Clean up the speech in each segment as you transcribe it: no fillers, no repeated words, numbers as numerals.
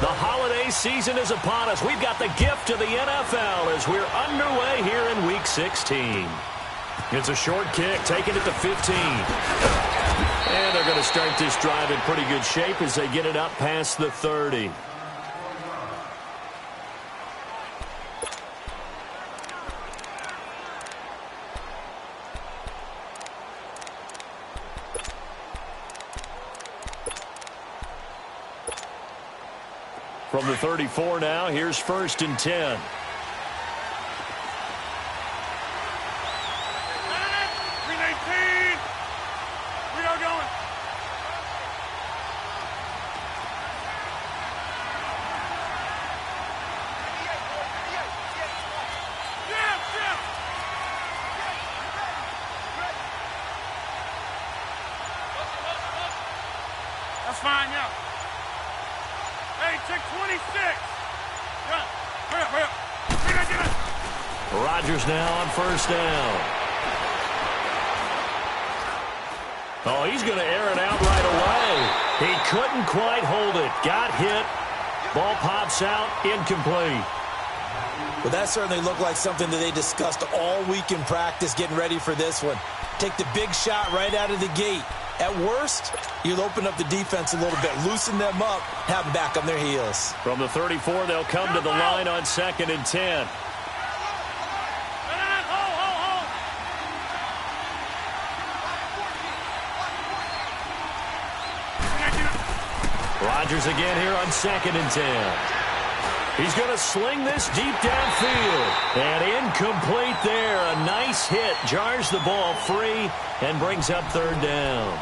The holiday season is upon us. We've got the gift of the NFL as we're underway here in Week 16. It's a short kick, taking it to 15. And they're going to start this drive in pretty good shape as they get it up past the 30. From the 34 now, here's 1st and 10. That's fine, yeah. Hey, check 26. Yeah. Hurry up. Get it. Rodgers now on 1st down. Oh, he's going to air it out right away. He couldn't quite hold it. Got hit. Ball pops out. Incomplete. Well, that certainly looked like something that they discussed all week in practice getting ready for this one. Take the big shot right out of the gate. At worst, you'll open up the defense a little bit, loosen them up, have them back on their heels. From the 34, they'll come to the line on 2nd and 10. Rodgers again here on 2nd and 10. He's going to sling this deep downfield. And incomplete there. A nice hit. Jars the ball free and brings up 3rd down.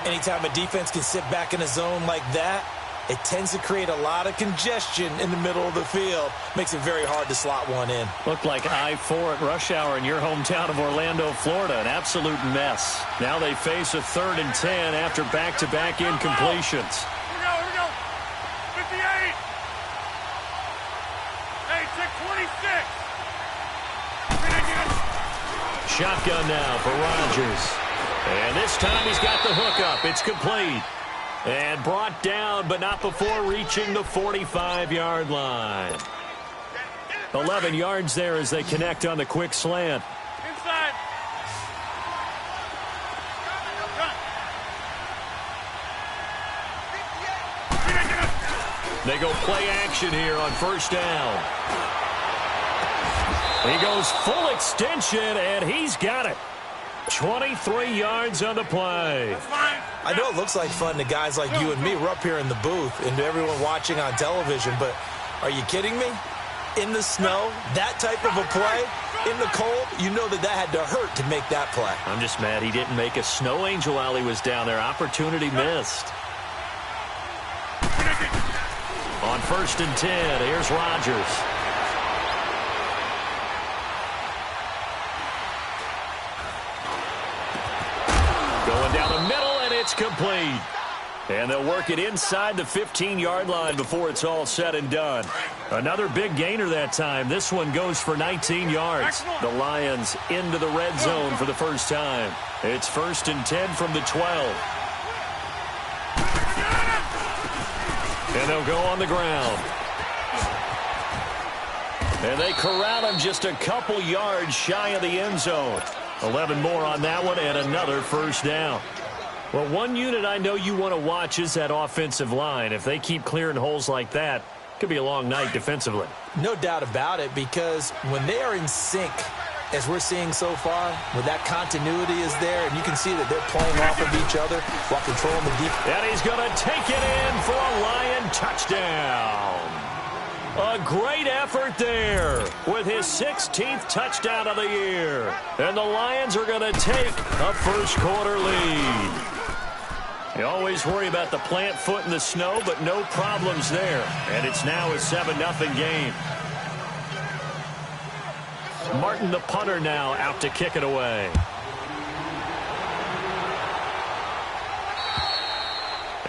Anytime a defense can sit back in a zone like that, it tends to create a lot of congestion in the middle of the field. Makes it very hard to slot one in. Looked like I-4 at rush hour in your hometown of Orlando, Florida. An absolute mess. Now they face a 3rd and 10 after back-to-back incompletions. Here we go. 58. Hey, check 26. Shotgun now for Rodgers. And this time he's got the hook up. It's complete. And brought down, but not before reaching the 45-yard line. 11 yards there as they connect on the quick slant. Inside. They go play action here on 1st down. He goes full extension, and he's got it. 23 yards on the play. I know it looks like fun to guys like you and me. We're up here in the booth and to everyone watching on television, but are you kidding me? In the snow, that type of a play, in the cold, you know that had to hurt to make that play. I'm just mad he didn't make a snow angel while he was down there. Opportunity missed. On 1st and 10, here's Rodgers. Going down the middle, and it's complete. And they'll work it inside the 15-yard line before it's all said and done. Another big gainer that time. This one goes for 19 yards. The Lions into the red zone for the first time. It's 1st and 10 from the 12. And they'll go on the ground. And they corral him just a couple yards shy of the end zone. 11 more on that one and another first down. Well, one unit I know you want to watch is that offensive line. If they keep clearing holes like that, it could be a long night defensively. No doubt about it, because when they are in sync, as we're seeing so far, when that continuity is there, and you can see that they're playing off of each other while controlling the defense. And he's going to take it in for a Lion touchdown. A great effort there with his 16th touchdown of the year. And the Lions are going to take a first-quarter lead. You always worry about the plant foot in the snow, but no problems there. And it's now a 7-0 game. Martin, the punter, now out to kick it away.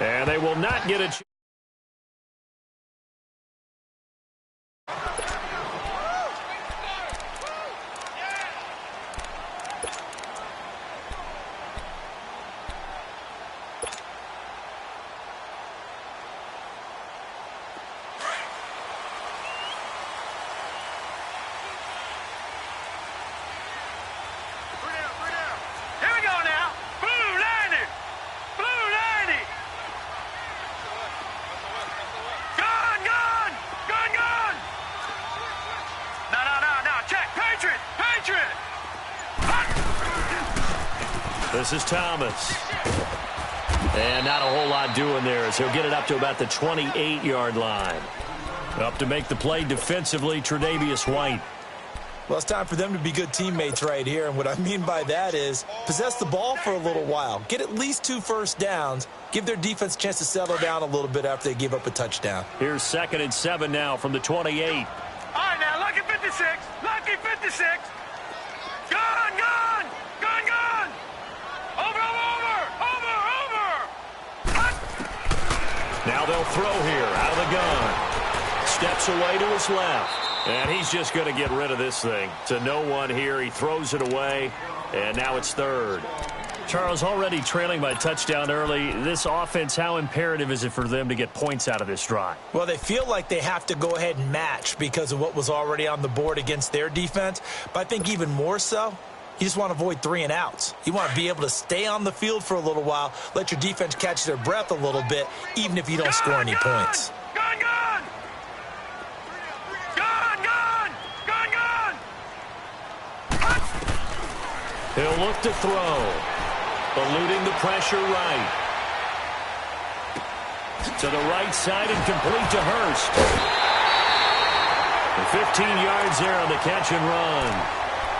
And they will not get a chance. This is Thomas. And not a whole lot doing there as he'll get it up to about the 28-yard line. Up to make the play defensively, Tre'Davious White. Well, it's time for them to be good teammates right here. And what I mean by that is possess the ball for a little while. Get at least 2 first downs. Give their defense a chance to settle down a little bit after they give up a touchdown. Here's 2nd and 7 now from the 28. All right, now, lucky 56. Lucky 56. Gone, gone. Gone, gone. Over, over, over, over. Cut. Now they'll throw here out of the gun. Steps away to his left. And he's just going to get rid of this thing. To no one here. He throws it away. And now it's 3rd. Charles, already trailing by touchdown early. This offense, how imperative is it for them to get points out of this drive? Well, they feel like they have to go ahead and match because of what was already on the board against their defense. But I think even more so, you just want to avoid 3 and outs. You want to be able to stay on the field for a little while, let your defense catch their breath a little bit, even if you don't score any points. Gone, gone. Gone, gone. Gone, gone. Cut. He'll look to throw. Eluding the pressure right. To the right side and complete to Hurst. 15 yards there on the catch and run.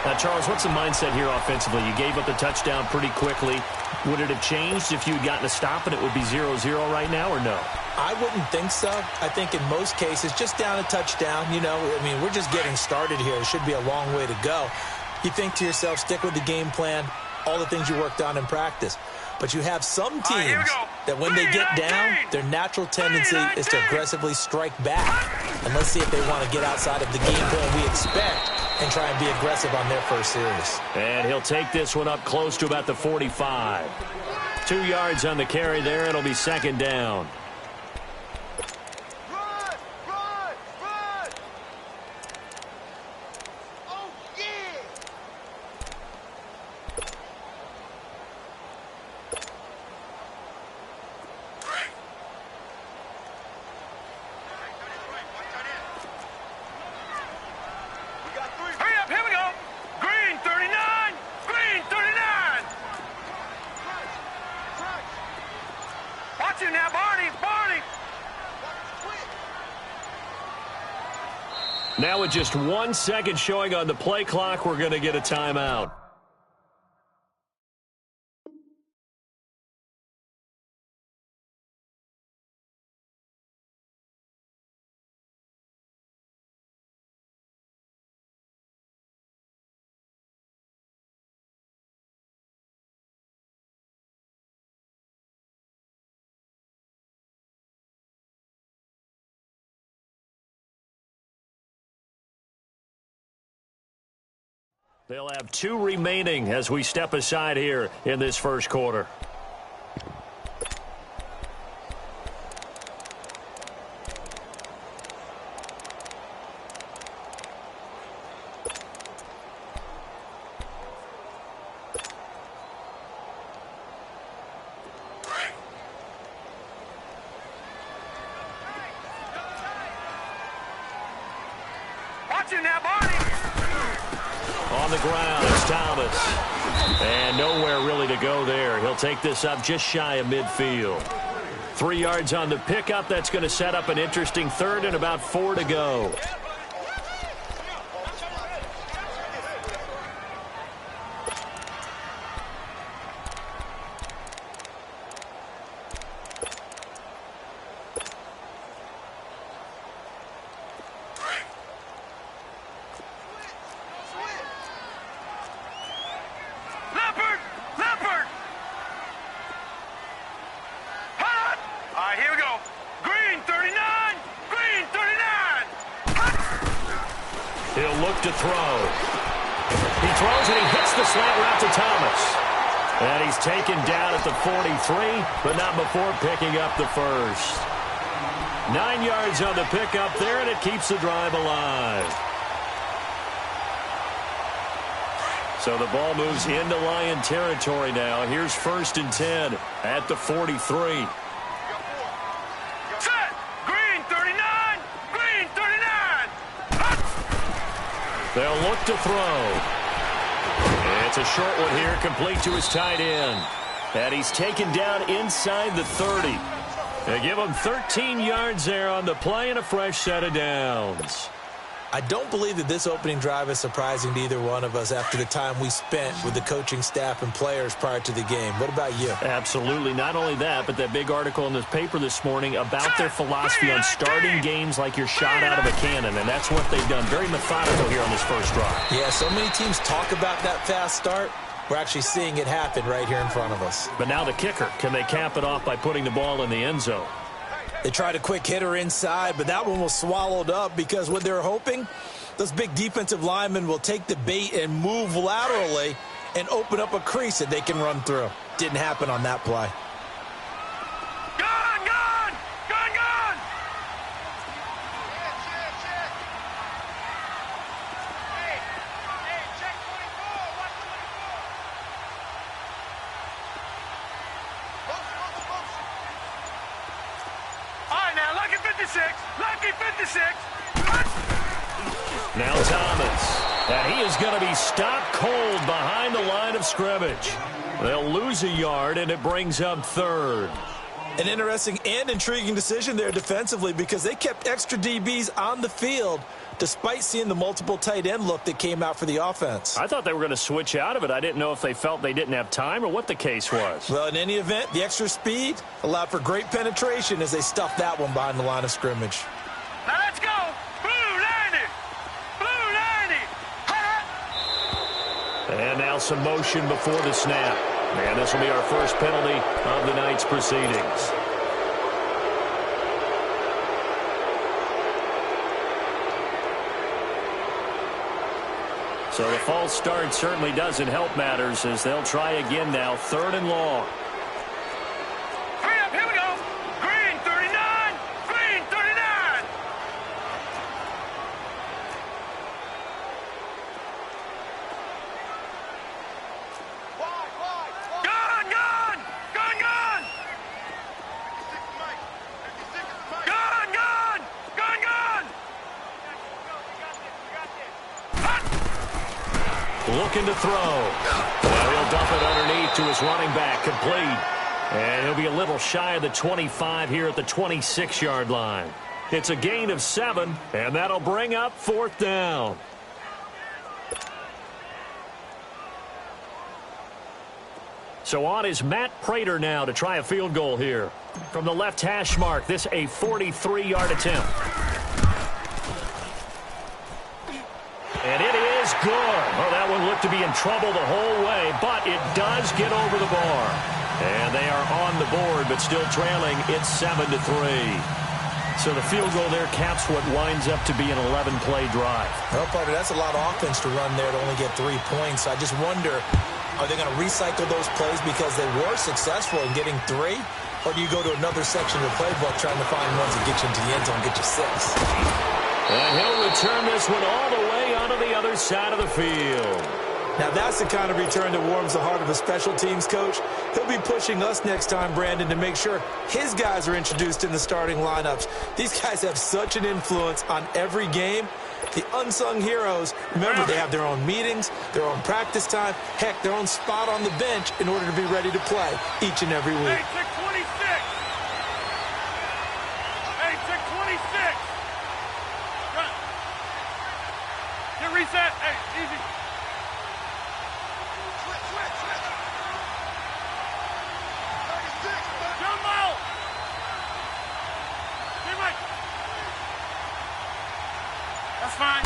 Now, Charles, what's the mindset here offensively? You gave up the touchdown pretty quickly. Would it have changed if you had gotten a stop and it would be 0-0 right now or no? I wouldn't think so. I think in most cases, just down a touchdown, you know, I mean, we're just getting started here. It should be a long way to go. You think to yourself, stick with the game plan, all the things you worked on in practice. But you have some teams that when they get down, their natural tendency is to aggressively strike back. And let's see if they want to get outside of the game plan we expect and try and be aggressive on their first series. And he'll take this one up close to about the 45. 2 yards on the carry there. It'll be 2nd down. Now with just 1 second showing on the play clock, we're going to get a timeout. They'll have 2 remaining as we step aside here in this first quarter. Watching that body. On the ground, it's Thomas. And nowhere really to go there. He'll take this up just shy of midfield. 3 yards on the pickup. That's going to set up an interesting 3rd and about 4 to go. He'll look to throw. He throws and he hits the slant route to Thomas. And he's taken down at the 43, but not before picking up the first. 9 yards on the pickup there, and it keeps the drive alive. So the ball moves into Lion territory now. Here's 1st and 10 at the 43. They'll look to throw. It's a short one here, complete to his tight end. And he's taken down inside the 30. They give him 13 yards there on the play and a fresh set of downs. I don't believe that this opening drive is surprising to either one of us after the time we spent with the coaching staff and players prior to the game. What about you? Absolutely. Not only that, but that big article in the paper this morning about their philosophy on starting games like you're shot out of a cannon, and that's what they've done. Very methodical here on this first drive. Yeah, so many teams talk about that fast start. We're actually seeing it happen right here in front of us. But now the kicker. Can they cap it off by putting the ball in the end zone? They tried a quick hitter inside, but that one was swallowed up because what they're hoping, those big defensive linemen will take the bait and move laterally and open up a crease that they can run through. Didn't happen on that play. Gone, gone! Gone, gone! Hey, check 24. Watch 24. All right, now, lucky 56. Lucky 56. Now Thomas. And he is going to be stopped cold behind the line of scrimmage. They'll lose a yard, and it brings up third. An interesting and intriguing decision there defensively because they kept extra DBs on the field despite seeing the multiple tight end look that came out for the offense. I thought they were going to switch out of it. I didn't know if they felt they didn't have time or what the case was. Well, in any event, the extra speed allowed for great penetration as they stuffed that one behind the line of scrimmage. Now let's go. Blue 90. Blue 90. And now some motion before the snap. And this will be our first penalty of the night's proceedings. So the false start certainly doesn't help matters as they'll try again now, 3rd and long. Hurry up, here we go. Green 39. Green 39. Gone, gone. Gone, gone. Gone, gone. Gone, gone. Looking to throw. Well, he'll dump it underneath to his running back, complete. And he'll be a little shy of the 25 here at the 26-yard line. It's a gain of 7, and that'll bring up 4th down. So on is Matt Prater now to try a field goal here. From the left hash mark, this a 43-yard attempt. And it is good. Oh, that one looked to be in trouble the whole way, but it does get over the bar. And they are on the board, but still trailing. It's 7-3. So the field goal there caps what winds up to be an 11-play drive. Well, partner, that's a lot of offense to run there to only get 3 points. I just wonder, are they going to recycle those plays because they were successful in getting 3? Or do you go to another section of the playbook trying to find ones that get you into the end zone and get you 6? And he'll return this one all the way onto the other side of the field. Now, that's the kind of return that warms the heart of a special teams coach. He'll be pushing us next time, Brandon, to make sure his guys are introduced in the starting lineups. These guys have such an influence on every game. The unsung heroes, remember, they have their own meetings, their own practice time, heck, their own spot on the bench in order to be ready to play each and every week. Hey, check 26. Hey, check 26. Run. Get reset. Hey, easy. Jump out. Get right. That's fine.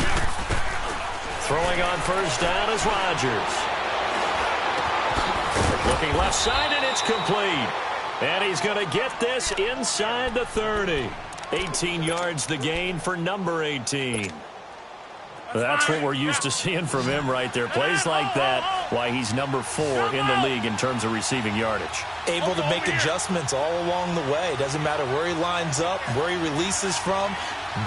Throwing on first down is Rodgers. Looking left side, and it's complete. And he's going to get this inside the 30. 18 yards the gain for number 18. That's what we're used to seeing from him right there. Plays like that, why he's number 4 in the league in terms of receiving yardage. Able to make adjustments all along the way. Doesn't matter where he lines up, where he releases from.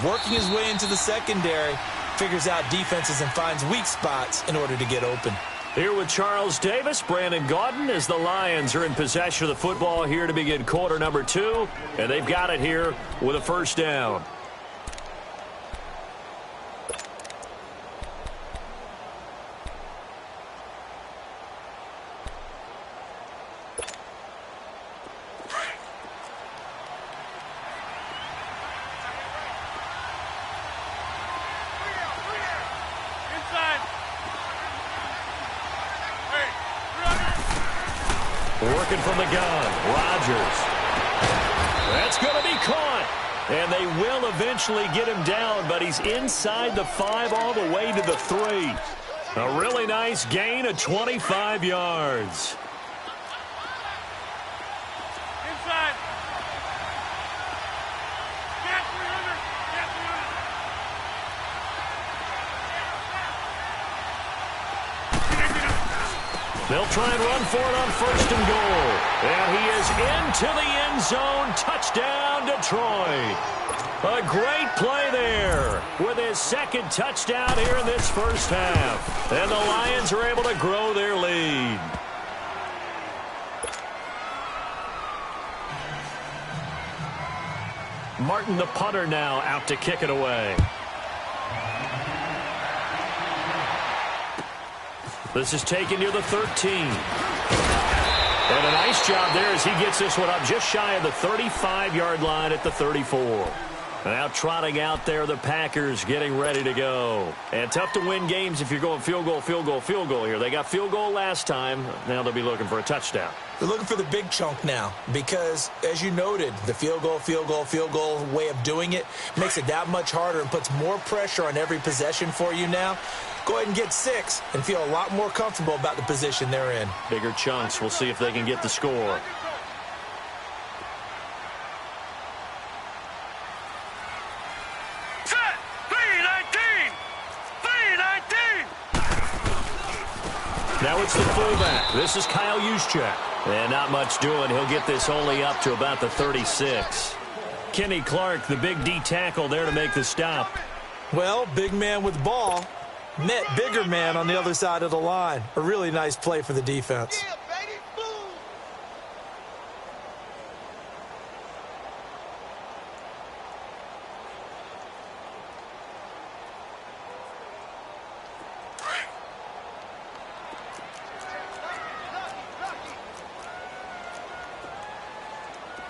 Working his way into the secondary, figures out defenses and finds weak spots in order to get open. Here with Charles Davis, Brandon Gaudin, as the Lions are in possession of the football here to begin quarter number 2. And they've got it here with a first down. Working from the gun. Rodgers. That's going to be caught. And they will eventually get him down, but he's inside the 5 all the way to the 3. A really nice gain of 25 yards. Inside. Get 300. Get 300. They'll try and run for it on 1st and goal. And he is into the end zone. Touchdown, Detroit. A great play there with his 2nd touchdown here in this first half. And the Lions are able to grow their lead. Martin, the punter, now out to kick it away. This is taken near the 13. And a nice job there as he gets this one up just shy of the 35-yard line at the 34. Now trotting out there, the Packers getting ready to go. And tough to win games if you're going field goal, field goal, field goal here. They got field goal last time. Now they'll be looking for a touchdown. They're looking for the big chunk now because, as you noted, the field goal, field goal, field goal way of doing it makes it that much harder and puts more pressure on every possession for you now. Go ahead and get 6 and feel a lot more comfortable about the position they're in. Bigger chunks. We'll see if they can get the score. Set. 319. 319. Now it's the fullback. This is Kyle Juszczyk. And not much doing. He'll get this only up to about the 36. Kenny Clark, the big D tackle there to make the stop. Well, big man with ball met bigger man on the other side of the line. A really nice play for the defense. Yeah, baby. Boom.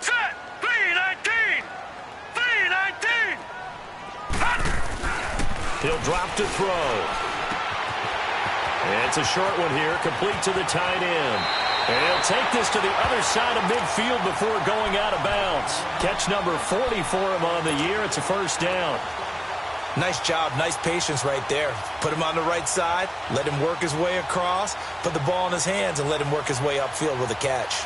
Set. 319. 319. He'll drop to throw. And it's a short one here, complete to the tight end. And he'll take this to the other side of midfield before going out of bounds. Catch number 40 for him on the year. It's a first down. Nice job, nice patience right there. Put him on the right side, let him work his way across, put the ball in his hands, and let him work his way upfield with a catch.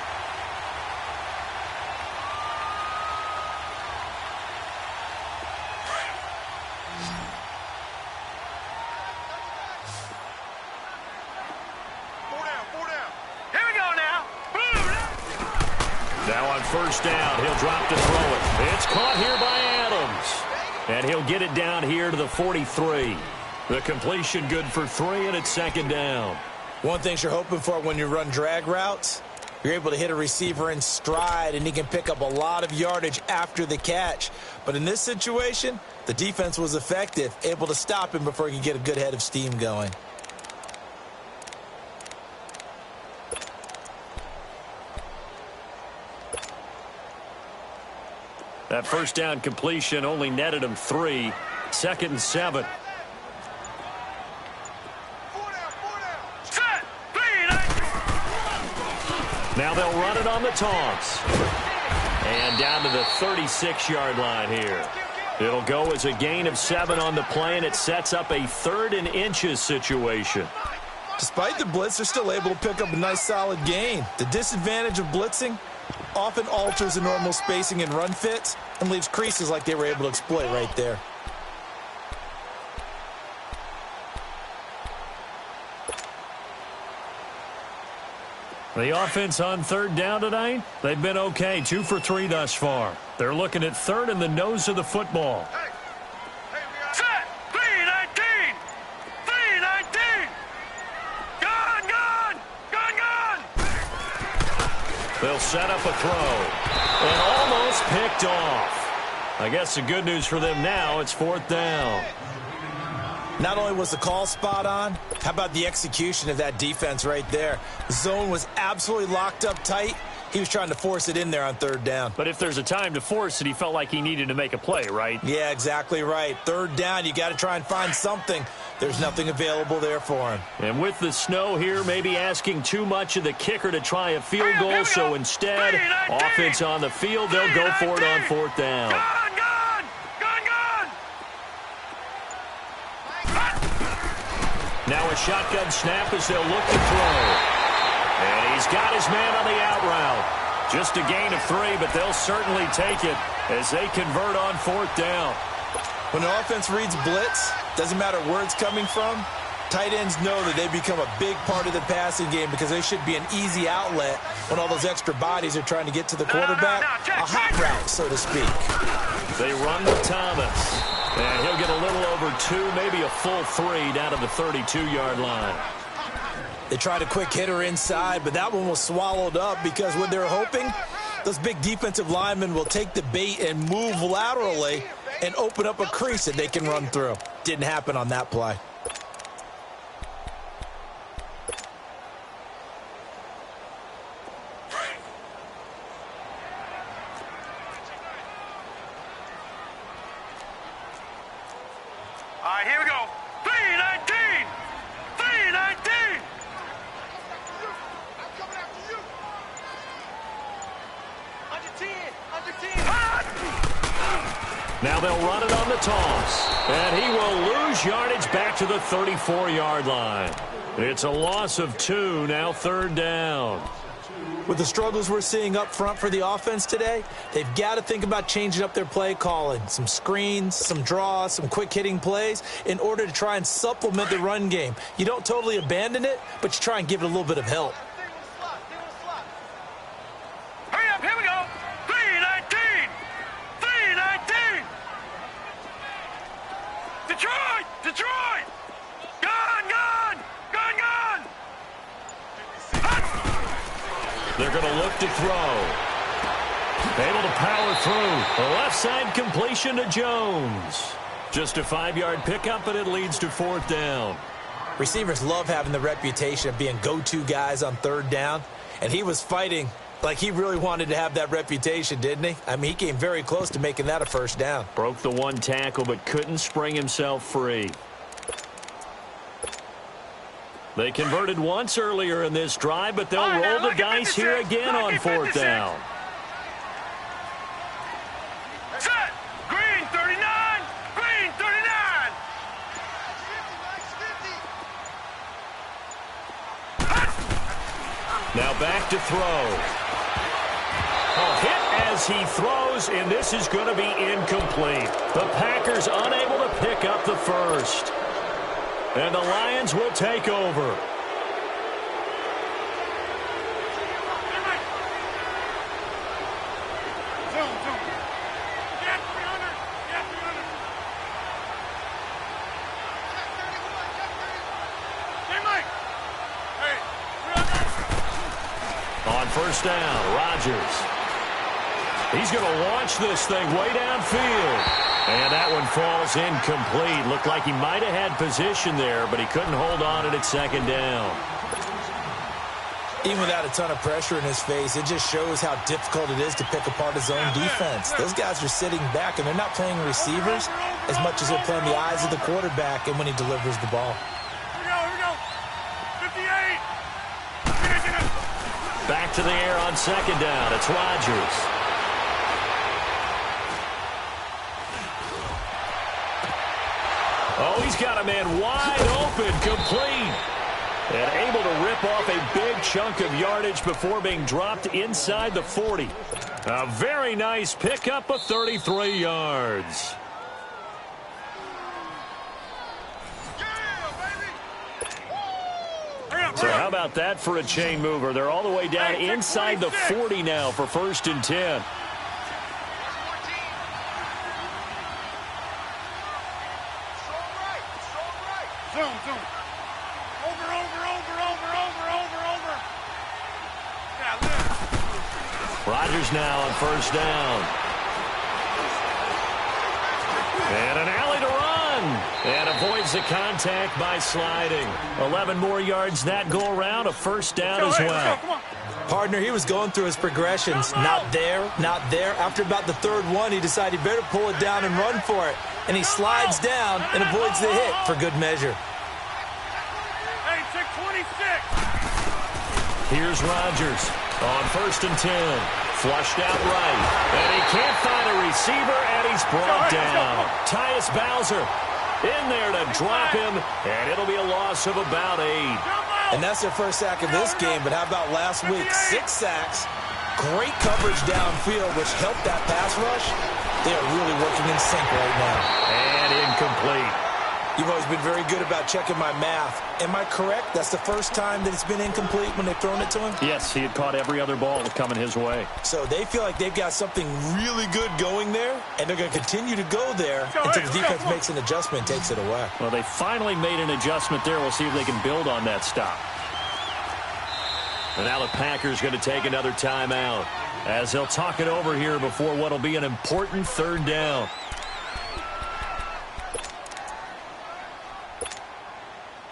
First down. He'll drop to throw it. It's caught here by Adams. And he'll get it down here to the 43. The completion good for 3, and it's 2nd down. One thing you're hoping for when you run drag routes, you're able to hit a receiver in stride, and he can pick up a lot of yardage after the catch. But in this situation, the defense was effective, able to stop him before he could get a good head of steam going. That first down completion only netted him 3. 2nd and 7. Set. 319. Now they'll run it on the taunts. And down to the 36-yard line here. It'll go as a gain of 7 on the play, and it sets up a 3rd and inches situation. Despite the blitz, they're still able to pick up a nice solid gain. The disadvantage of blitzing often alters the normal spacing and run fits and leaves creases like they were able to exploit right there. The offense on 3rd down tonight, they've been okay. 2 for 3 thus far. They're looking at 3rd and the nose of the football. Set. 319. 319. Gone. They'll set up a throw. And almost picked off. I guess the good news for them now, it's 4th down. Not only was the call spot on, how about the execution of that defense right there? The zone was absolutely locked up tight. He was trying to force it in there on 3rd down. But if there's a time to force it, he felt like he needed to make a play, right? Yeah, exactly right. 3rd down, you got to try and find something There's nothing available there for him. And with the snow here, maybe asking too much of the kicker to try a field goal, so instead, offense on the field, they'll go for it on 4th down. Now a shotgun snap as they'll look to throw. And he's got his man on the out route. Just a gain of 3, but they'll certainly take it as they convert on 4th down. When the offense reads blitz, doesn't matter where it's coming from, tight ends know that they become a big part of the passing game because they should be an easy outlet when all those extra bodies are trying to get to the quarterback. A hot route, so to speak. They run with Thomas. And he'll get a little over 2, maybe a full 3 down to the 32-yard line. They tried a quick hitter inside, but that one was swallowed up because what they're hoping, those big defensive linemen will take the bait and move laterally and open up a crease that they can run through. Didn't happen on that play. All right, here we go. 3-19! 3-19! I'm coming after you. Under 10. Now they'll run it on the toss. And he will lose yardage back to the 34-yard line. It's a loss of 2, now 3rd down. With the struggles we're seeing up front for the offense today, they've got to think about changing up their play calling. Some screens, some draws, some quick-hitting plays in order to try and supplement the run game. You don't totally abandon it, but you try and give it a little bit of help. Hurry up, here we go. 3-19! 3-19! Detroit! Detroit! Gone! Gone! Gone! Gone! They're going to look to throw. Able to power through. The left side completion to Jones. Just a 5-yard pickup, but it leads to 4th down. Receivers love having the reputation of being go-to guys on 3rd down, and he was fighting like he really wanted to have that reputation, didn't he? I mean, he came very close to making that a 1st down. Broke the 1 tackle, but couldn't spring himself free. They converted once earlier in this drive, but they'll roll the dice here again on 4th down. Set! Green 39! Green 39! Now back to throw. A hit as he throws, and this is going to be incomplete. The Packers unable to pick up the first. And the Lions will take over. On 1st down, Rodgers. He's going to launch this thing way downfield. And that one falls incomplete. Looked like he might have had position there, but he couldn't hold on at 2nd down. Even without a ton of pressure in his face, it just shows how difficult it is to pick apart his own defense. Those guys are sitting back, and they're not playing receivers as much as they're playing the eyes of the quarterback and when he delivers the ball. Here we go. 58! Back to the air on 2nd down. It's Rodgers. Oh, he's got a man wide open, complete. And able to rip off a big chunk of yardage before being dropped inside the 40. A very nice pickup of 33 yards. So how about that for a chain mover? They're all the way down inside the 40 now for 1st and 10. Zoom. Over. Yeah, Rodgers now on 1st down. And an alley to run. And avoids the contact by sliding. 11 more yards that go around. A 1st down as well. Partner, he was going through his progressions. Not there, not there. After about the 3rd one, he decided he better pull it down and run for it. and he slides down and avoids the hit for good measure. Hey, check 26. Here's Rodgers on 1st and 10. Flushed out right. And he can't find a receiver, and he's brought down. Tyus Bowser in there to drop him, and it'll be a loss of about 8. And that's their first sack of this game, but how about last week? 6 sacks, great coverage downfield, which helped that pass rush. They are really working in sync right now. And incomplete. You've always been very good about checking my math. Am I correct? That's the first time that it's been incomplete when they've thrown it to him? Yes, he had caught every other ball coming his way. So they feel like they've got something really good going there, and they're going to continue to go there until the defense makes an adjustment and takes it away. Well, they finally made an adjustment there. We'll see if they can build on that stop. And now the Packers going to take another timeout as they'll talk it over here before what will be an important 3rd down.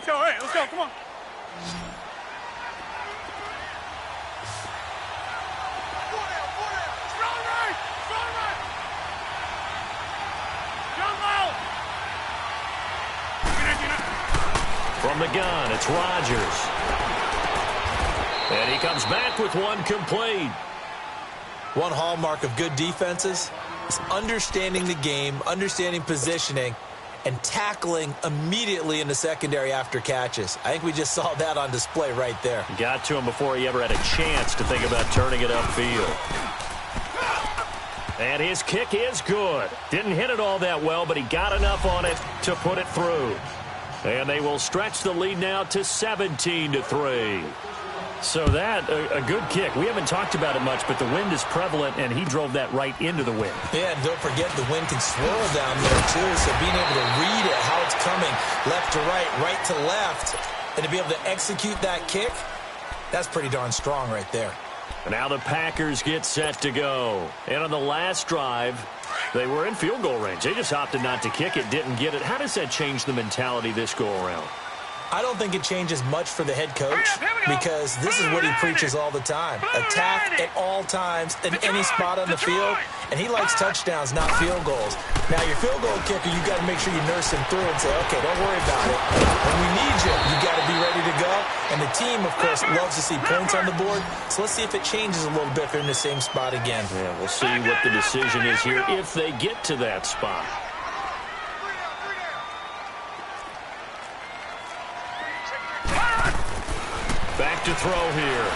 All right, let's go. Come on. From the gun, it's Rodgers. And he comes back with one complete. One hallmark of good defenses is understanding the game, understanding positioning, and tackling immediately in the secondary after catches. I think we just saw that on display right there. Got to him before he ever had a chance to think about turning it upfield. And his kick is good. Didn't hit it all that well, but he got enough on it to put it through. And they will stretch the lead now to 17-3. So that, a good kick. We haven't talked about it much, but the wind is prevalent, and he drove that right into the wind. Yeah, and don't forget the wind can swirl down there, too, so being able to read it, how it's coming, left to right to left, and to be able to execute that kick, that's pretty darn strong right there. And now the Packers get set to go. And on the last drive, they were in field goal range. They just opted not to kick it, didn't get it. How does that change the mentality this go-around? I don't think it changes much for the head coach because this is what he preaches all the time. Attack at all times in any spot on the field, and he likes touchdowns, not field goals. Now, your field goal kicker, you got to make sure you nurse him through and say, okay, don't worry about it. When we need you, you got to be ready to go. And the team, of course, loves to see points on the board. So let's see if it changes a little bit if they're in the same spot again. Yeah, we'll see what the decision is here if they get to that spot. Back to throw here.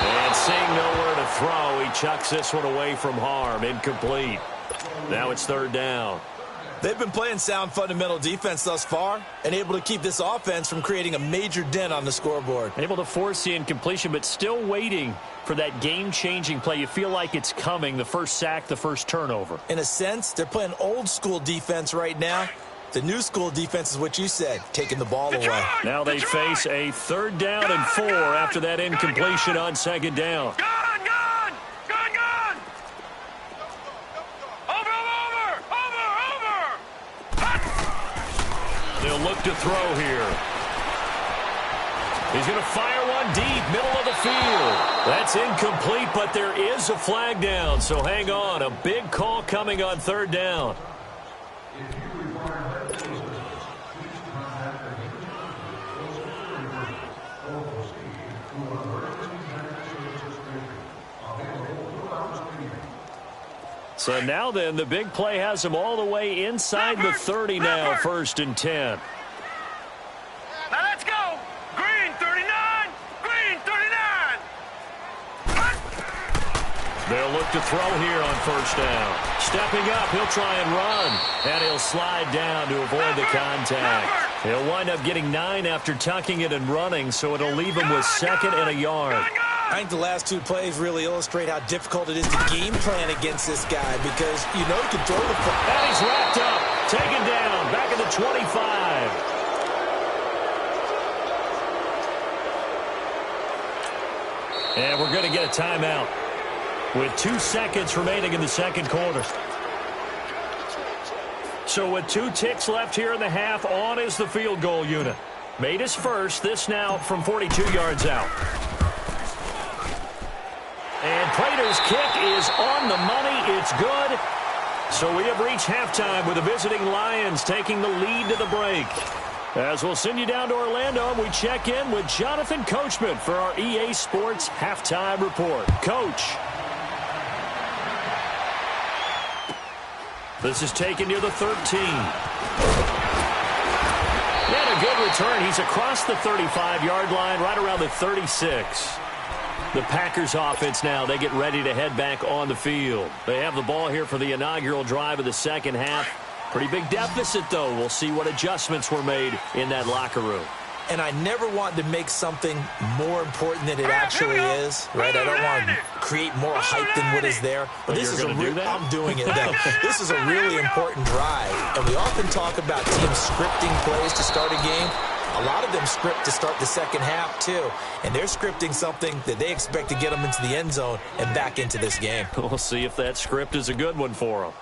And seeing nowhere to throw, he chucks this one away from harm. Incomplete. Now it's 3rd down. They've been playing sound fundamental defense thus far and able to keep this offense from creating a major dent on the scoreboard. Able to force the incompletion, but still waiting for that game-changing play. You feel like it's coming, the first sack, the first turnover. In a sense, they're playing old-school defense right now. The new school defense is what you said, taking the ball away. Now they face a 3rd down and 4 after that incompletion on 2nd down. Gone! Over! They'll look to throw here. He's going to fire one deep, middle of the field. That's incomplete, but there is a flag down, so hang on. A big call coming on 3rd down. So now then, the big play has them all the way inside the 30 now, 1st and 10. Now let's go! Green 39! Green 39! They'll look to throw here on 1st down. Stepping up, he'll try and run. And he'll slide down to avoid the contact. He'll wind up getting 9 after tucking it and running, so it'll leave him with 2nd and a yard. I think the last 2 plays really illustrate how difficult it is to game plan against this guy because you know he can throw the ball. And he's wrapped up, taken down, back at the 25. And we're going to get a timeout with 2 seconds remaining in the 2nd quarter. So with 2 ticks left here in the half, on is the field goal unit. Made his first, this now from 42 yards out. And Prater's kick is on the money. It's good. So we have reached halftime with the visiting Lions taking the lead to the break. As we'll send you down to Orlando, and we check in with Jonathan Coachman for our EA Sports Halftime Report. Coach. This is taken near the 13. And a good return. He's across the 35-yard line, right around the 36. The Packers offense now, they get ready to head back on the field. They have the ball here for the inaugural drive of the second half. Pretty big deficit, though. We'll see what adjustments were made in that locker room. And I never want to make something more important than it actually is, right? I don't want to create more hype than what is there. But this is I'm doing it, though. This is a really important drive. And we often talk about teams scripting plays to start a game. A lot of them script to start the second half, too. And they're scripting something that they expect to get them into the end zone and back into this game. We'll see if that script is a good one for them.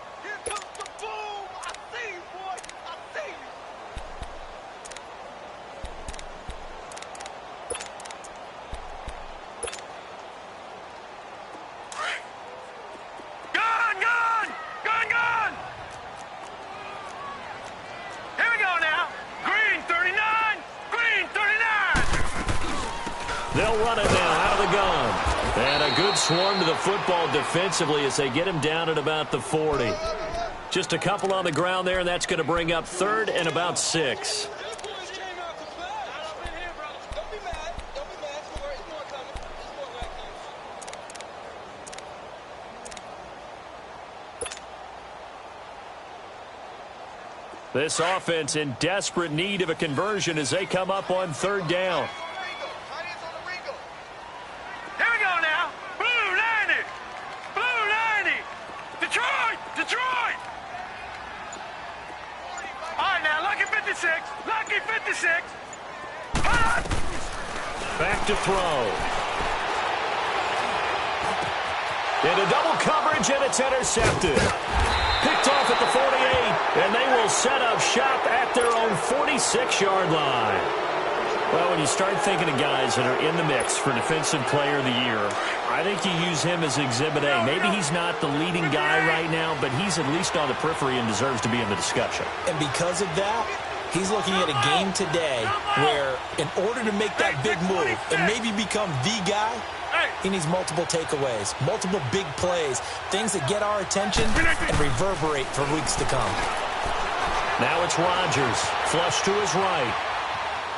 They'll run it now out of the gun. And a good swarm to the football defensively as they get him down at about the 40. Just a couple on the ground there, and that's going to bring up 3rd and about 6. This offense in desperate need of a conversion as they come up on 3rd down. Lucky 56. Back to throw. Into double coverage, and it's intercepted. Picked off at the 48, and they will set up shop at their own 46-yard line. Well, when you start thinking of guys that are in the mix for Defensive Player of the Year, I think you use him as Exhibit A. Maybe he's not the leading guy right now, but he's at least on the periphery and deserves to be in the discussion. And because of that, he's looking at a game today where in order to make that big move and maybe become the guy, he needs multiple takeaways, multiple big plays, things that get our attention and reverberate for weeks to come. Now it's Rodgers, flush to his right.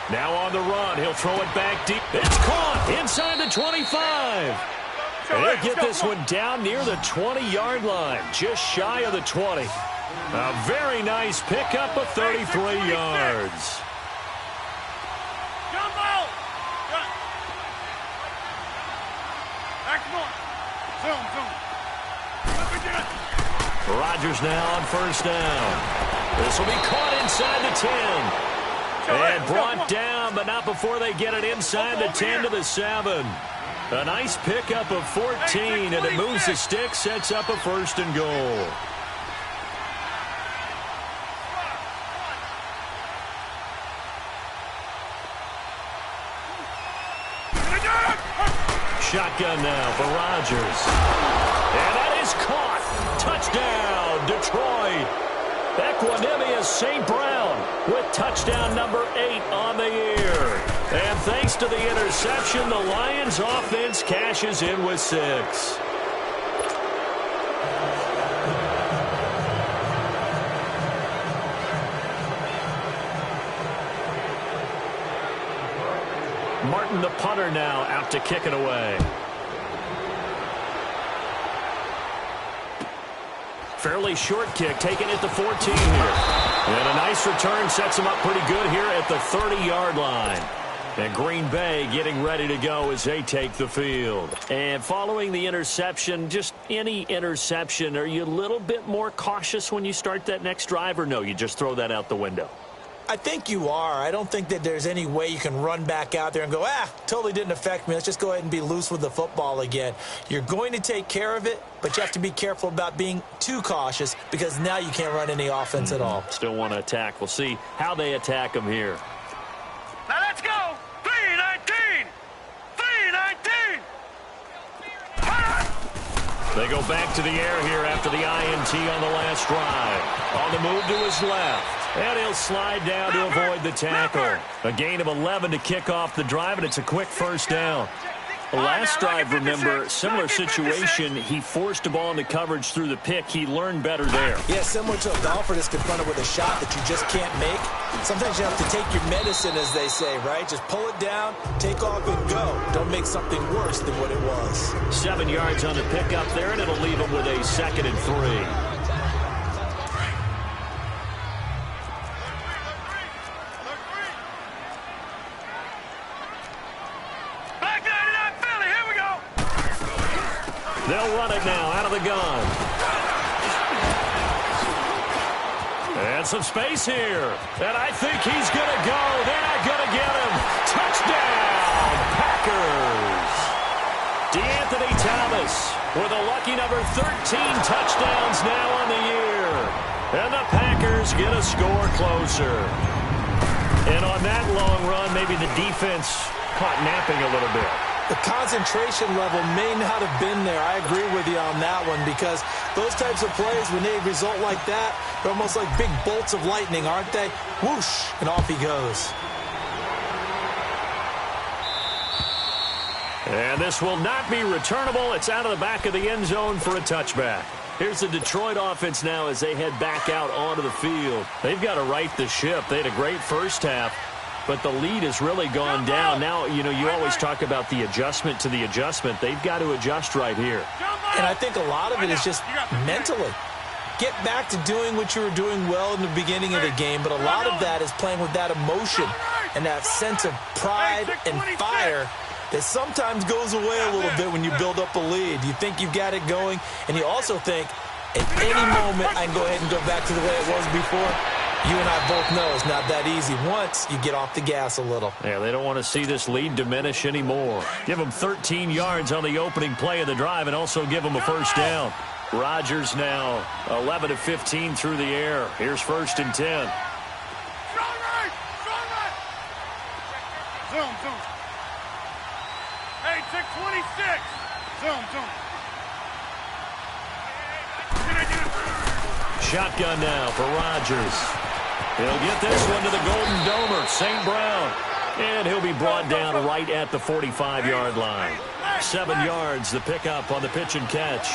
Now on the run, he'll throw it back deep. It's caught inside the 25. And he'll get this one down near the 20-yard line, just shy of the 20. A very nice pickup of 33 yards. Rodgers now on 1st down. This will be caught inside the 10. And brought down, but not before they get it inside the 10 to the 7. A nice pickup of 14, and it moves the stick, sets up a 1st and goal. Shotgun now for Rodgers. And that is caught. Touchdown, Detroit. Equanimous St. Brown with touchdown number 8 on the year. And thanks to the interception, the Lions offense cashes in with 6. Martin, the punter, now out to kick it away. Fairly short kick, taken at the 14 here. And a nice return sets him up pretty good here at the 30-yard line. And Green Bay getting ready to go as they take the field. And following the interception, just any interception, are you a little bit more cautious when you start that next drive, or no, you just throw that out the window? I think you are. I don't think that there's any way you can run back out there and go, totally didn't affect me. Let's just go ahead and be loose with the football again. You're going to take care of it, but you have to be careful about being too cautious because now you can't run any offense at all. Still want to attack. We'll see how they attack them here. Now let's go. 3-19. 3-19. They go back to the air here after the INT on the last drive. On the move to his left. And he'll slide down to avoid the tackle. A gain of 11 to kick off the drive, and it's a quick first down. The last drive, remember, similar situation. He forced a ball into coverage through the pick. He learned better there. Yeah, similar to a golfer that's confronted with a shot that you just can't make. Sometimes you have to take your medicine, as they say, right? Just pull it down, take off, and go. Don't make something worse than what it was. 7 yards on the pickup there, and it'll leave him with a 2nd and 3. They'll run it now out of the gun. And some space here. And I think he's going to go. They're not going to get him. Touchdown, Packers. DeAnthony Thomas with a lucky number 13 touchdowns now on the year. And the Packers get a score closer. And on that long run, maybe the defense caught napping a little bit. The concentration level may not have been there. I agree with you on that one, because those types of plays, when they result like that, they're almost like big bolts of lightning, aren't they? Whoosh, and off he goes. And this will not be returnable. It's out of the back of the end zone for a touchback. Here's the Detroit offense now as they head back out onto the field. They've got to right the ship. They had a great first half, but the lead has really gone down. Now, you know, you always talk about the adjustment to the adjustment. They've got to adjust right here. And I think a lot of it is just mentally. Get back to doing what you were doing well in the beginning of the game, but a lot of that is playing with that emotion and that sense of pride and fire that sometimes goes away a little bit when you build up a lead. You think you've got it going, and you also think, at any moment, I can go ahead and go back to the way it was before. You and I both know it's not that easy once you get off the gas a little. Yeah, they don't want to see this lead diminish anymore. Give them 13 yards on the opening play of the drive and also give them a first down. Rodgers now 11 of 15 through the air. Here's 1st and 10. Strong right! Strong right! Zoom, zoom. Hey, check 26. Zoom, zoom. Shotgun now for Rodgers. He'll get this one to the Golden Domer, St. Brown. And he'll be brought down right at the 45-yard line. 7 yards, the pickup on the pitch and catch.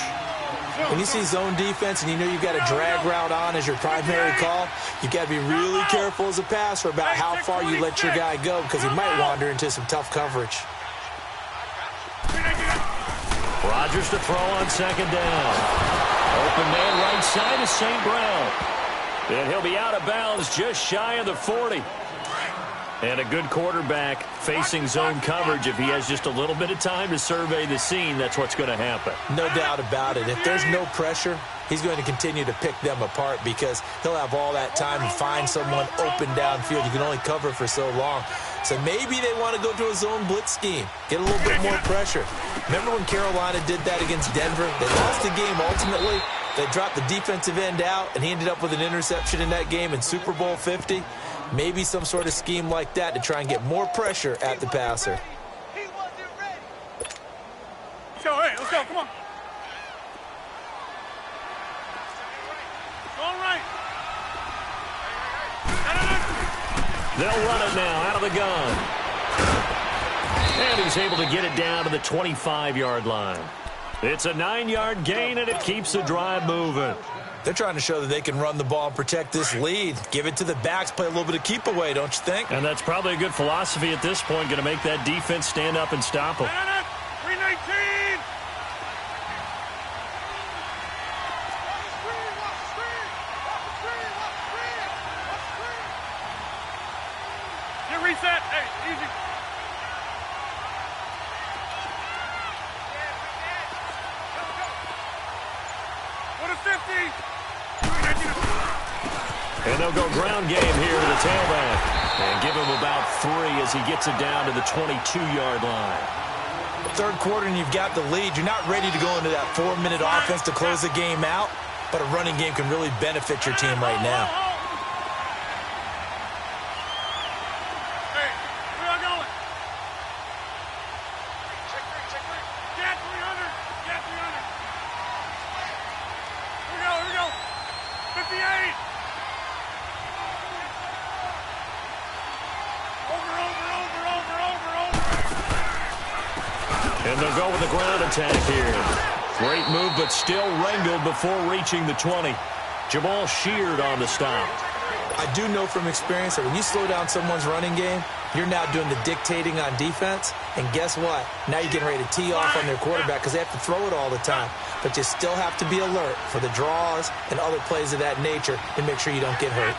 When you see zone defense and you know you've got a drag route on as your primary call, you've got to be really careful as a passer about how far you let your guy go, because he might wander into some tough coverage. Rodgers to throw on 2nd down. Open man right side is St. Brown. And he'll be out of bounds just shy of the 40. And a good quarterback facing zone coverage. If he has just a little bit of time to survey the scene, that's what's going to happen. No doubt about it. If there's no pressure, he's going to continue to pick them apart, because he'll have all that time to find someone open downfield. You can only cover for so long. So maybe they want to go to a zone blitz scheme, get a little bit more pressure. Remember when Carolina did that against Denver? They lost the game ultimately. They dropped the defensive end out, and he ended up with an interception in that game in Super Bowl 50. Maybe some sort of scheme like that to try and get more pressure at the passer. He wasn't ready. So, hey, let's go. Come on. All right. They'll run it now out of the gun. And he's able to get it down to the 25-yard line. It's a 9-yard gain, and it keeps the drive moving. They're trying to show that they can run the ball and protect this lead. Give it to the backs, play a little bit of keep away, don't you think? And that's probably a good philosophy at this point, going to make that defense stand up and stop them. 319. Get reset. Hey, easy. What a 50. And they'll go ground game here to the tailback. And give him about 3 as he gets it down to the 22-yard line. Third quarter and you've got the lead. You're not ready to go into that 4-minute offense to close the game out, but a running game can really benefit your team right now. Hey, where y'all going? Check 3. Get 300. Get 300. And they'll go with the ground attack here. Great move, but still wrangled before reaching the 20. Jamal Sheard on the stop. I do know from experience that when you slow down someone's running game, you're now doing the dictating on defense. And guess what? Now you're getting ready to tee off on their quarterback because they have to throw it all the time. But you still have to be alert for the draws and other plays of that nature and make sure you don't get hurt.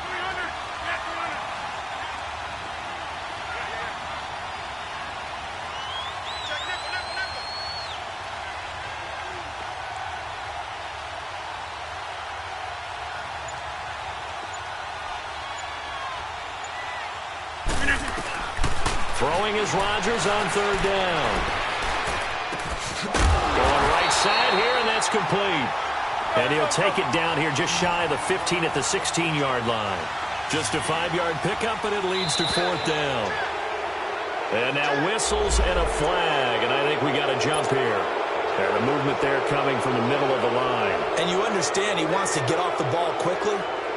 Throwing is Rodgers on third down. Going right side here, and that's complete. And he'll take it down here just shy of the 15 at the 16-yard line. Just a 5-yard pickup, and it leads to fourth down. And now whistles and a flag, and I think we got a jump here. And the movement there coming from the middle of the line. And you understand he wants to get off the ball quickly,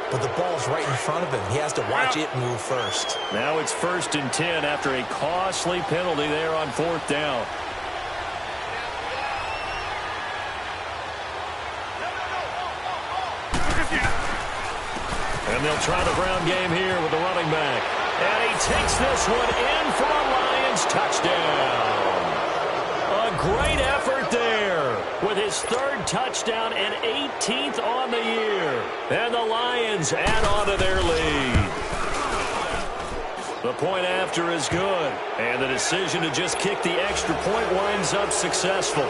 but the ball's right in front of him. He has to watch it move first. Now it's 1st and 10 after a costly penalty there on fourth down. And they'll try the ground game here with the running back. And he takes this one in for a Lions touchdown. A great effort there with his 3rd touchdown and 18th on the year. And the Lions add on to their lead. The point after is good. And the decision to just kick the extra point winds up successful.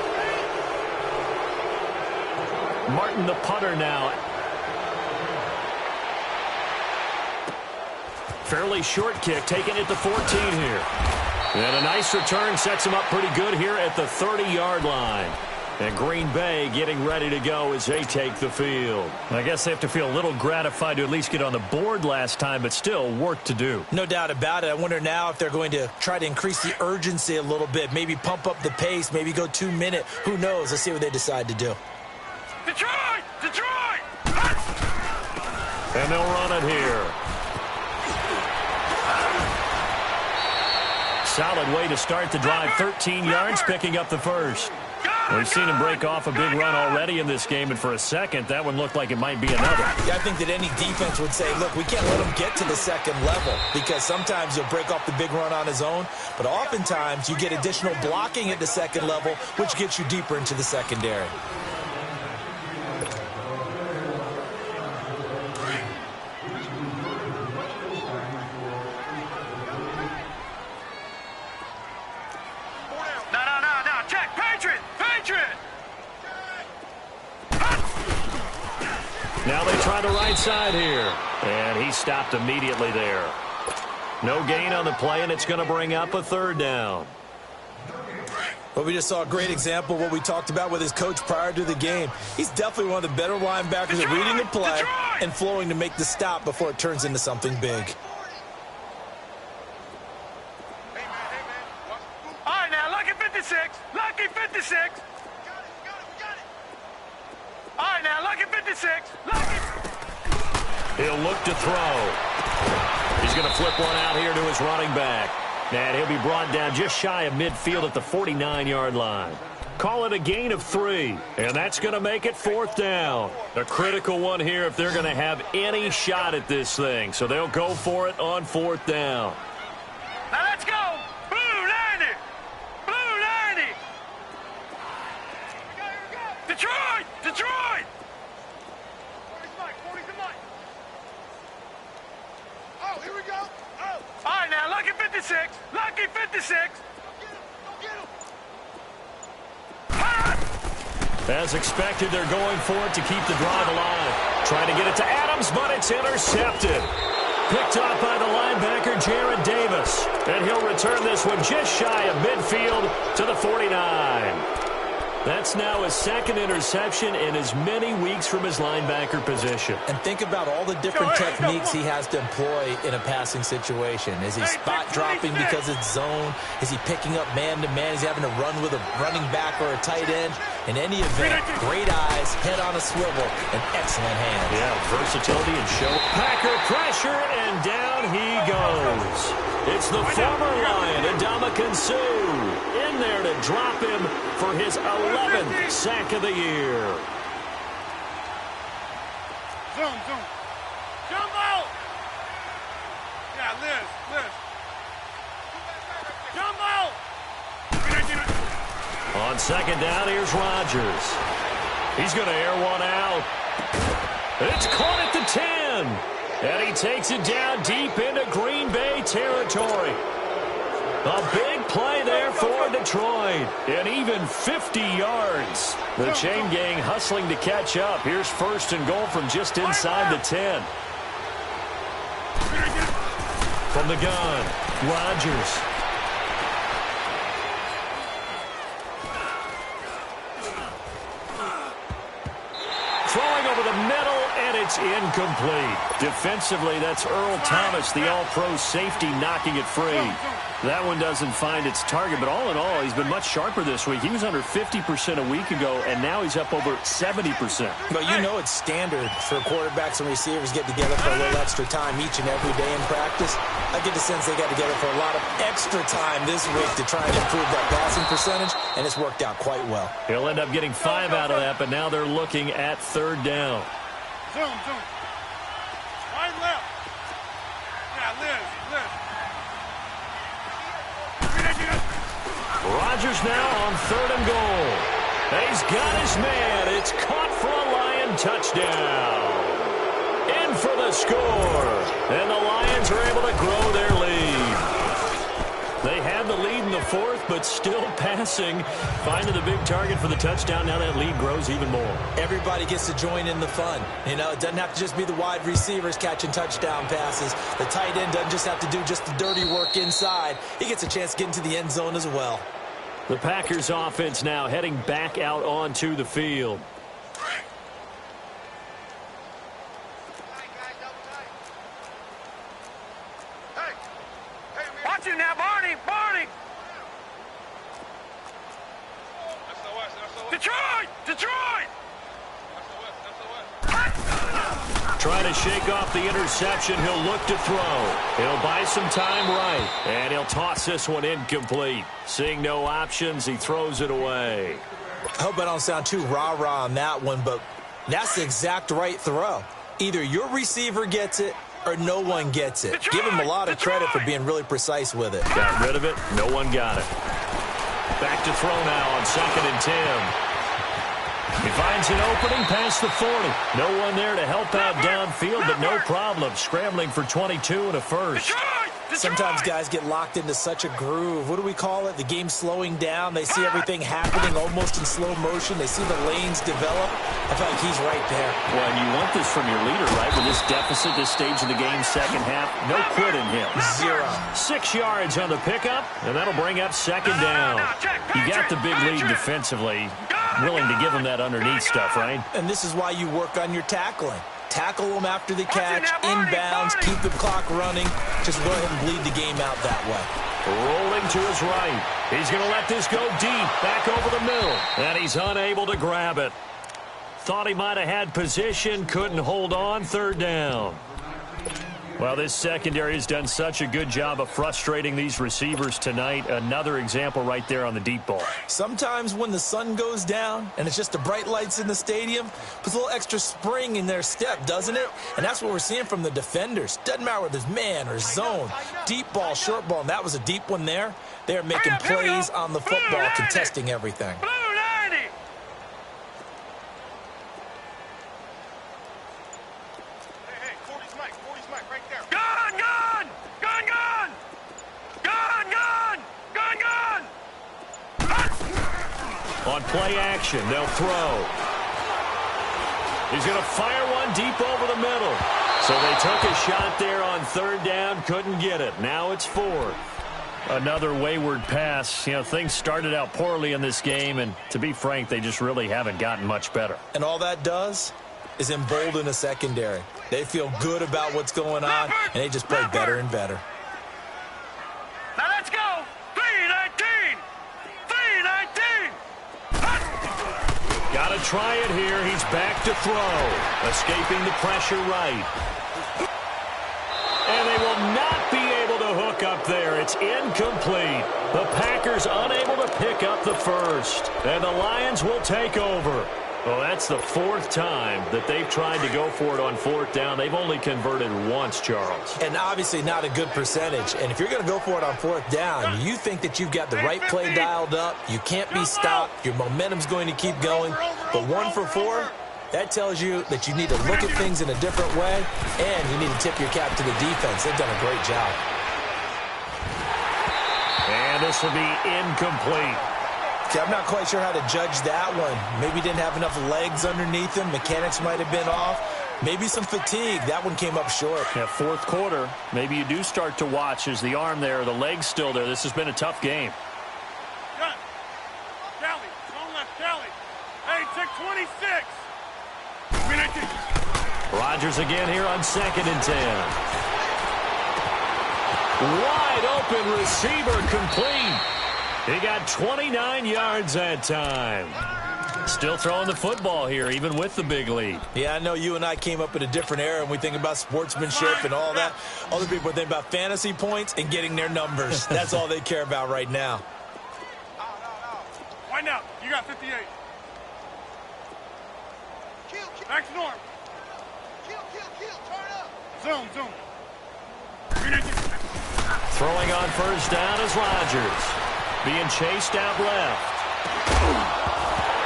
Martin the punter now. Fairly short kick, taking it to 14 here. And a nice return sets him up pretty good here at the 30-yard line. And Green Bay getting ready to go as they take the field. I guess they have to feel a little gratified to at least get on the board last time, but still work to do. No doubt about it. I wonder now if they're going to try to increase the urgency a little bit, maybe pump up the pace, maybe go 2-minute. Who knows? Let's see what they decide to do. Detroit! Detroit! And they'll run it here. Solid way to start the drive. 13 yards, picking up the first. We've seen him break off a big run already in this game, and for a second, that one looked like it might be another. Yeah, I think that any defense would say, look, we can't let him get to the second level because sometimes he'll break off the big run on his own, but oftentimes you get additional blocking at the second level, which gets you deeper into the secondary. Now they try the right side here. And he stopped immediately there. No gain on the play, and it's going to bring up a 3rd down. Well, we just saw a great example of what we talked about with his coach prior to the game. He's definitely one of the better linebackers at reading the play and flowing to make the stop before it turns into something big. All right, now, lucky 56. Lucky 56. All right, now, lucky 56. Lucky. He'll look to throw. He's going to flip one out here to his running back. And he'll be brought down just shy of midfield at the 49-yard line. Call it a gain of 3. And that's going to make it 4th down. A critical one here if they're going to have any shot at this thing. So they'll go for it on 4th down. Now let's go. Blue 90. Blue 90. Detroit. Detroit. 40's Mike. Oh, here we go. Oh. All right, now, lucky 56. Lucky 56. Go get him. As expected, they're going for it to keep the drive alive. Trying to get it to Adams, but it's intercepted. Picked up by the linebacker, Jared Davis. And he'll return this one just shy of midfield to the 49. That's now his 2nd interception in as many weeks from his linebacker position. And think about all the different techniques he has to employ in a passing situation. Is he spot dropping because it's zone? Is he picking up man-to-man? Is he having to run with a running back or a tight end? In any event, great eyes, head on a swivel, and excellent hands. Yeah, versatility and show. Packer pressure, and down he goes. It's the former Lion, Ndamukong Suh, in there to drop him for his 11th sack of the year. Zoom. Jumbo! Yeah, Liz. Jumbo! On second down, here's Rodgers. He's going to air one out. It's caught at the 10. And he takes it down deep into Green Bay territory. A big play there for Detroit. And even 50 yards. The chain gang hustling to catch up. Here's first and goal from just inside the 10. From the gun, Rodgers. Throwing over the middle, and it's incomplete. Defensively, that's Earl Thomas, the all-pro safety, knocking it free. That one doesn't find its target, but all in all, he's been much sharper this week. He was under 50% a week ago, and now he's up over 70%. But you know it's standard for quarterbacks and receivers get together for a little extra time each and every day in practice. I get the sense they got together for a lot of extra time this week to try and improve that passing percentage, and it's worked out quite well. He'll end up getting 5 out of that, but now they're looking at third down. Zoom. Right left. Yeah, Liz. Rodgers now on third and goal. He's got his man. It's caught for a Lion touchdown. In for the score. And the Lions are able to grow their lead. They had the lead in the fourth, but still passing. Finding the big target for the touchdown. Now that lead grows even more. Everybody gets to join in the fun. You know, it doesn't have to just be the wide receivers catching touchdown passes. The tight end doesn't just have to do just the dirty work inside. He gets a chance to get into the end zone as well. The Packers offense now heading back out onto the field. Watch it now, Barney! Detroit! Trying to shake off the interception. He'll look to throw. He'll buy some time right. And he'll toss this one incomplete. Seeing no options, he throws it away. I hope I don't sound too rah-rah on that one, but that's the exact right throw. Either your receiver gets it or no one gets it. Give him a lot of credit for being really precise with it. Got rid of it. No one got it. Back to throw now on 2nd and 10. He finds an opening past the 40. No one there to help out downfield, but no problem. Scrambling for 22 and a first. Sometimes guys get locked into such a groove. What do we call it? The game's slowing down. They see everything happening almost in slow motion. They see the lanes develop. I feel like he's right there. Well, and you want this from your leader, right? With this deficit, this stage of the game, second half, no quit in him. 0. 6 yards on the pickup, and that'll bring up second down. You got the big lead defensively. Willing to give him that underneath stuff, right? And this is why you work on your tackling. Tackle them after the catch, inbounds, keep the clock running. Just go ahead and bleed the game out that way. Rolling to his right. He's going to let this go deep, back over the middle. And he's unable to grab it. Thought he might have had position, couldn't hold on, third down. Well, this secondary has done such a good job of frustrating these receivers tonight. Another example right there on the deep ball. Sometimes when the sun goes down and it's just the bright lights in the stadium, puts a little extra spring in their step, doesn't it? And that's what we're seeing from the defenders. Doesn't matter whether it's man or zone, deep ball, short ball, and that was a deep one there. They're making plays on the football, contesting everything. On play action, they'll throw. He's going to fire one deep over the middle. So they took a shot there on third down, couldn't get it. Now it's 4. Another wayward pass. You know, things started out poorly in this game, and to be frank, they just really haven't gotten much better. And all that does is embolden a secondary. They feel good about what's going on, and they just play better and better. Now let's go. 3-19. 3-19. try it here. He's back to throw. Escaping the pressure right. And they will not be able to hook up there. It's incomplete. The Packers unable to pick up the first. And the Lions will take over. Well, that's the fourth time that they've tried to go for it on fourth down. They've only converted once, Charles. And obviously not a good percentage. And if you're going to go for it on fourth down, you think that you've got the right play dialed up. You can't be stopped. Your momentum's going to keep going. But 1 for 4, that tells you that you need to look at things in a different way, and you need to tip your cap to the defense. They've done a great job. And this will be incomplete. Okay, I'm not quite sure how to judge that one. Maybe didn't have enough legs underneath him. Mechanics might have been off. Maybe some fatigue. That one came up short. Yeah, fourth quarter, maybe you do start to watch as the arm there, the leg's still there. This has been a tough game. Gun. Kelly. Don't left Kelly. Hey, check 26. Rodgers again here on 2nd and 10. Wide open receiver complete. He got 29 yards that time. Still throwing the football here, even with the big lead. Yeah, I know you and I came up in a different era, and we think about sportsmanship and all that. Other people think about fantasy points and getting their numbers. That's all they care about right now. Wind out. You got 58. Back to norm. Zoom, zoom. Throwing on first down is Rodgers. Being chased out left.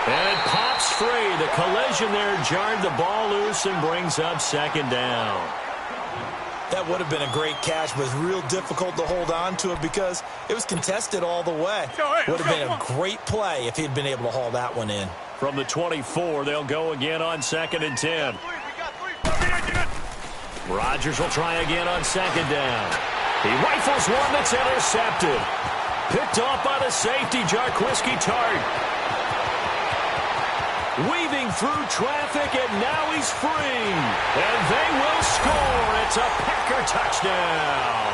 And it pops free. The collision there jarred the ball loose and brings up 2nd down. That would have been a great catch, but it's real difficult to hold on to it because it was contested all the way. Would have been a great play if he'd been able to haul that one in. From the 24, they'll go again on 2nd and 10. Rodgers will try again on 2nd down. He rifles one that's intercepted. Picked off by the safety, Jarquiski Tart. Weaving through traffic, and now he's free. And they will score. It's a Packer touchdown.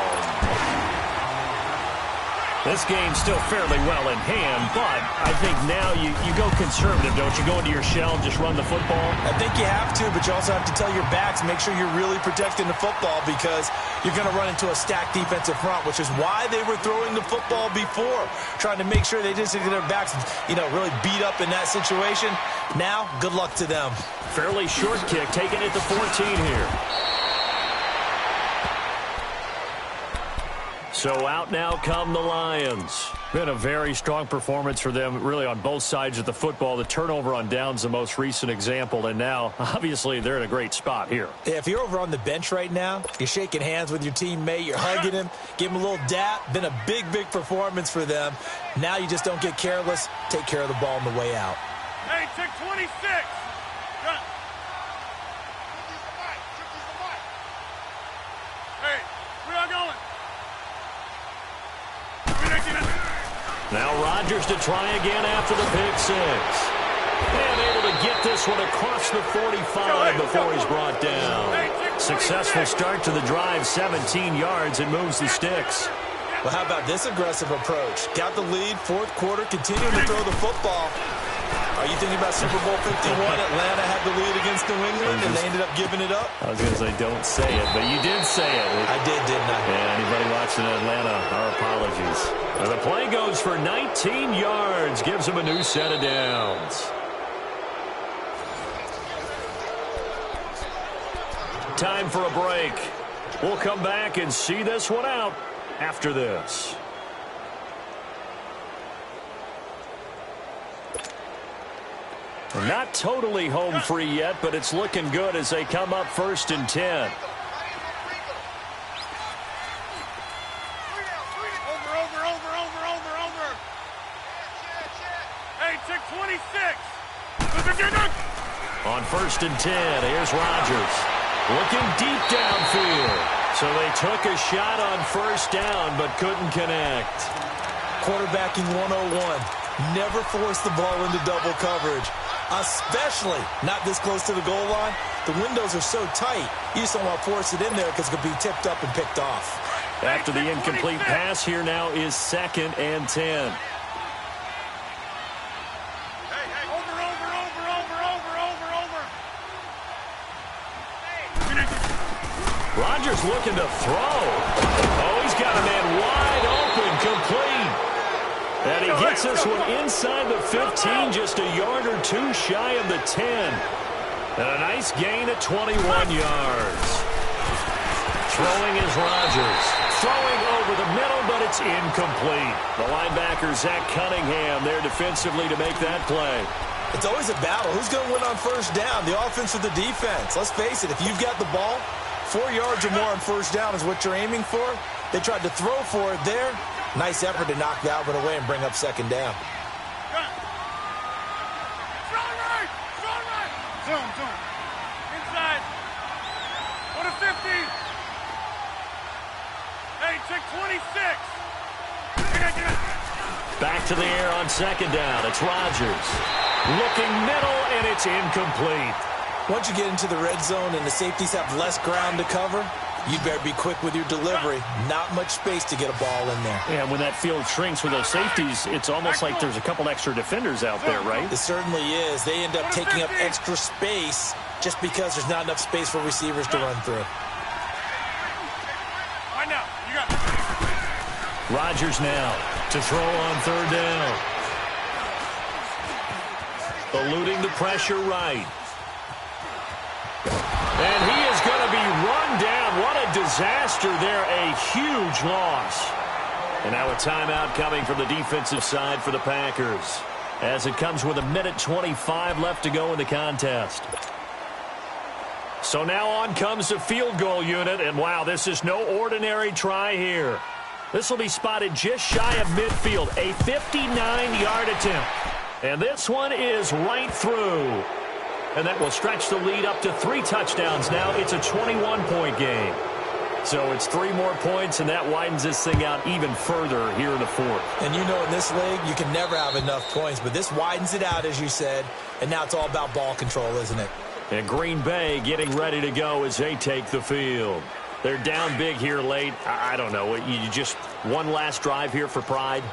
This game's still fairly well in hand, but I think now you go conservative, don't you? Go into your shell and just run the football? I think you have to, but you also have to tell your backs, make sure you're really protecting the football because you're going to run into a stacked defensive front, which is why they were throwing the football before, trying to make sure they didn't get their backs, really beat up in that situation. Now, good luck to them. Fairly short kick, taking it to 14 here. So out now come the Lions. Been a very strong performance for them, really, on both sides of the football. The turnover on downs, the most recent example, and now, obviously, they're in a great spot here. Yeah, if you're over on the bench right now, you're shaking hands with your teammate, you're hugging him, give him a little dap. Been a big, big performance for them. Now you just don't get careless. Take care of the ball on the way out. Hey, check 26. Gun. Hey, we are going. Now Rodgers to try again after the pick six. And able to get this one across the 45 before he's brought down. Successful start to the drive, 17 yards, and moves the sticks. Well, how about this aggressive approach? Got the lead, fourth quarter, continuing to throw the football. Are you thinking about Super Bowl 51? Atlanta had the lead against New England, and they ended up giving it up? I was going to say, don't say it, but you did say it. I did, didn't I? Yeah, anybody watching Atlanta, our apologies. Well, the play goes for 19 yards, gives him a new set of downs. Time for a break. We'll come back and see this one out after this. Not totally home free yet, but it's looking good as they come up 1st and 10. Over. Hey, check 26. On 1st and 10, here's Rodgers. Looking deep downfield. So they took a shot on first down, but couldn't connect. Quarterbacking 101. Never force the ball into double coverage. Especially not this close to the goal line. The windows are so tight, you just don't want to force it in there because it could be tipped up and picked off. After the incomplete pass, here now is 2nd and 10. Over. Rodgers looking to throw. Oh, he's got a man wide open, complete. And he gets this one inside the 15, just a yard or two shy of the 10. And a nice gain at 21 yards. Throwing is Rodgers. Throwing over the middle, but it's incomplete. The linebacker, Zach Cunningham, there defensively to make that play. It's always a battle. Who's going to win on first down, the offense or the defense? Let's face it, if you've got the ball, 4 yards or more on first down is what you're aiming for. They tried to throw for it there. Nice effort to knock that one away and bring up second down. Zoom. Inside. Go to 50. Hey, check 26. Back to the air on second down. It's Rodgers. Looking middle, and it's incomplete. Once you get into the red zone and the safeties have less ground to cover, you better be quick with your delivery. Not much space to get a ball in there. Yeah, when that field shrinks with those safeties, it's almost like there's a couple extra defenders out there, right? It certainly is. They end up taking up extra space just because there's not enough space for receivers to run through. Right now, you got it. Rodgers now to throw on third down. Eluding the pressure right. And he is going to be run down. What a disaster there. A huge loss. And now a timeout coming from the defensive side for the Packers, as it comes with 1:25 left to go in the contest. So now on comes the field goal unit. And, wow, this is no ordinary try here. This will be spotted just shy of midfield. A 59-yard attempt. And this one is right through. And that will stretch the lead up to 3 touchdowns now. It's a 21-point game. So it's 3 more points, and that widens this thing out even further here in the fourth. And you know in this league, you can never have enough points, but this widens it out, as you said, and now it's all about ball control, isn't it? And Green Bay getting ready to go as they take the field. They're down big here late. I don't know. You just one last drive here for pride?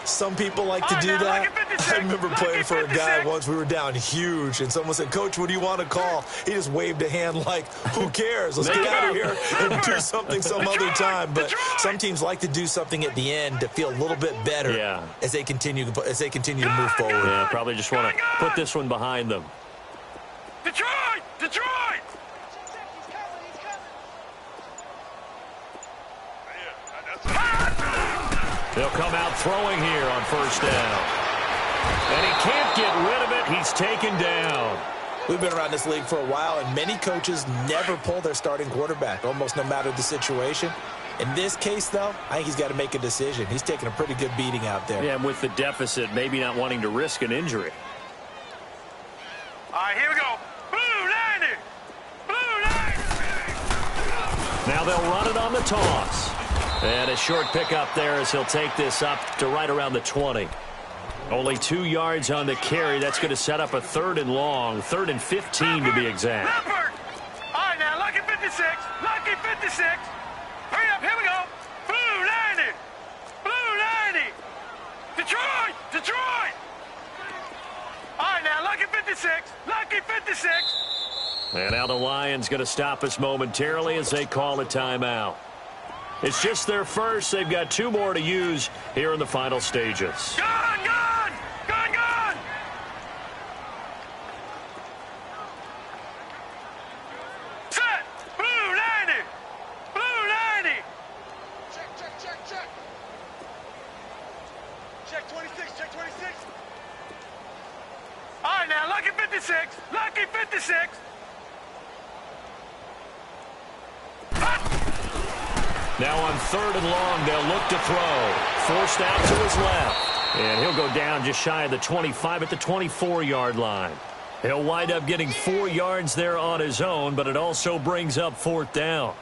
Some people like to do that. I remember playing for a guy once. We were down huge, and someone said, "Coach, what do you want to call?" He just waved a hand like, "Who cares? Let's get out of here and do something some other time." But some teams like to do something at the end to feel a little bit better as they continue to move forward. Yeah, probably just want to put this one behind them. Detroit! They'll come out throwing here on first down. And he can't get rid of it. He's taken down. We've been around this league for a while, and many coaches never pull their starting quarterback, almost no matter the situation. In this case, though, I think he's got to make a decision. He's taking a pretty good beating out there. Yeah, and with the deficit, maybe not wanting to risk an injury. All right, here we go. Blue 90! Blue 90! Now they'll run it on the toss. And a short pickup there as he'll take this up to right around the 20. Only 2 yards on the carry. That's going to set up a 3rd and long, 3rd and 15 to be exact. Leopard! All right, now, lucky 56. Lucky 56. Hurry up, here we go. Blue 90. Blue 90. Detroit! All right, now, lucky 56. Lucky 56. And now the Lions going to stop us momentarily as they call a timeout. It's just their first. They've got 2 more to use here in the final stages. Gone! Set! Blue 90! Blue 90! Check. Check 26, check 26. All right, now, lucky 56. Lucky 56. Now on 3rd and long, they'll look to throw. Forced out to his left. And he'll go down just shy of the 25 at the 24-yard line. He'll wind up getting 4 yards there on his own, but it also brings up 4th down.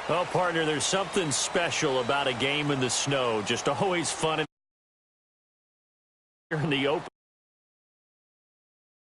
Well, partner, there's something special about a game in the snow. Just always fun in the open.